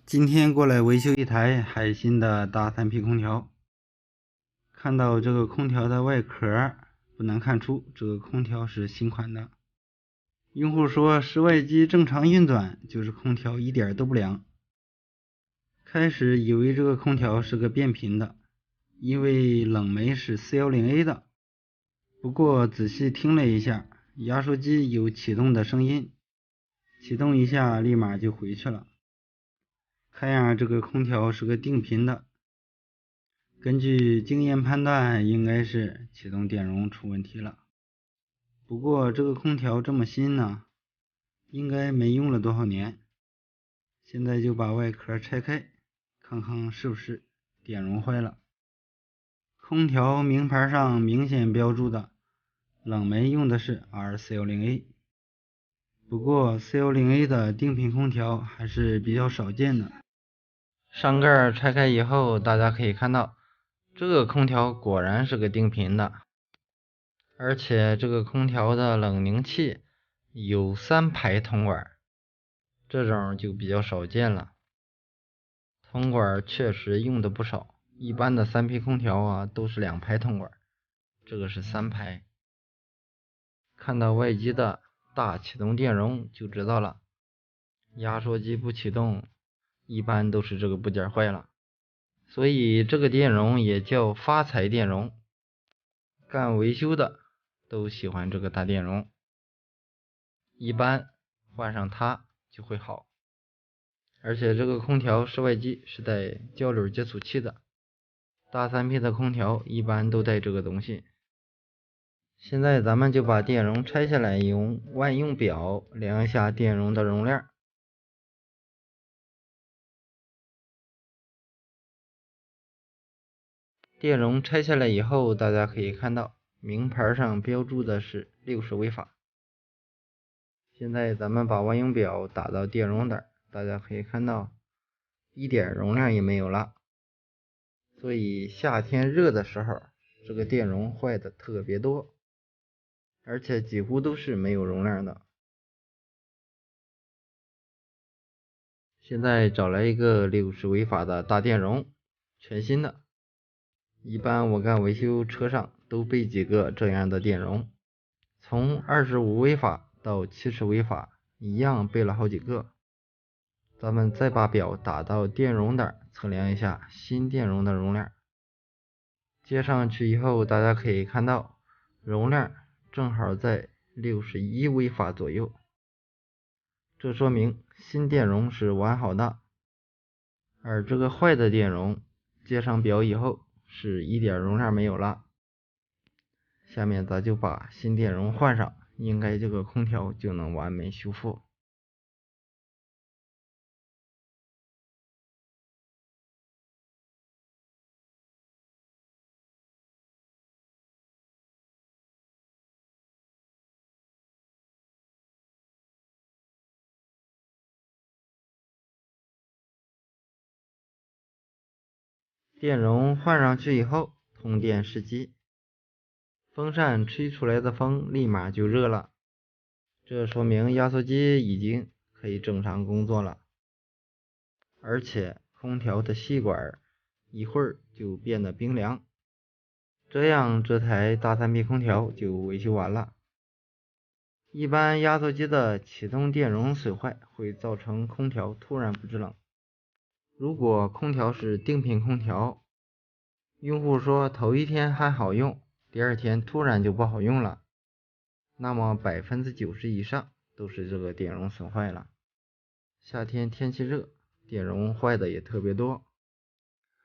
今天过来维修一台海信的大3P空调，看到这个空调的外壳，不难看出这个空调是新款的。用户说室外机正常运转，就是空调一点都不凉。开始以为这个空调是个变频的，因为冷媒是 410A 的。不过仔细听了一下，压缩机有启动的声音，启动一下立马就回去了。看样这个空调是个定频的，根据经验判断，应该是启动电容出问题了。不过这个空调这么新呢，应该没用了多少年。现在就把外壳拆开，看看是不是电容坏了。空调名牌上明显标注的冷媒用的是 R410A， 不过 410A 的定频空调还是比较少见的。上盖拆开以后，大家可以看到，这个空调果然是个定频的，而且这个空调的冷凝器有3排铜管，这种就比较少见了。铜管确实用的不少，一般的3P空调啊都是2排铜管，这个是3排。看到外机的大启动电容就知道了，压缩机不启动，一般都是这个部件坏了。所以这个电容也叫发财电容，干维修的都喜欢这个大电容，一般换上它就会好。而且这个空调室外机是带交流接触器的，大3P的空调一般都带这个东西。现在咱们就把电容拆下来，用万用表量一下电容的容量。电容拆下来以后，大家可以看到名牌上标注的是60微法。现在咱们把万用表打到电容胆，大家可以看到一点容量也没有了。所以夏天热的时候，这个电容坏的特别多，而且几乎都是没有容量的。现在找来一个60微法的大电容，全新的。一般我干维修车上都备几个这样的电容，从25微法到70微法一样备了好几个。咱们再把表打到电容胆，测量一下新电容的容量。接上去以后，大家可以看到容量正好在61微法左右，这说明新电容是完好的。而这个坏的电容接上表以后是一点容量没有了。下面咱就把新电容换上，应该这个空调就能完美修复。电容换上去以后，通电试机，风扇吹出来的风立马就热了，这说明压缩机已经可以正常工作了。而且空调的吸管一会儿就变得冰凉，这样这台大3P空调就维修完了。一般压缩机的启动电容损坏会造成空调突然不制冷。如果空调是定频空调，用户说头一天还好用，第二天突然就不好用了，那么90%以上都是这个电容损坏了。夏天天气热，电容坏的也特别多，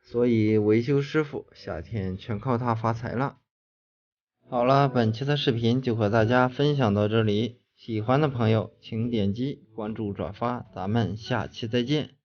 所以维修师傅夏天全靠它发财了。好了，本期的视频就和大家分享到这里，喜欢的朋友请点击关注转发，咱们下期再见。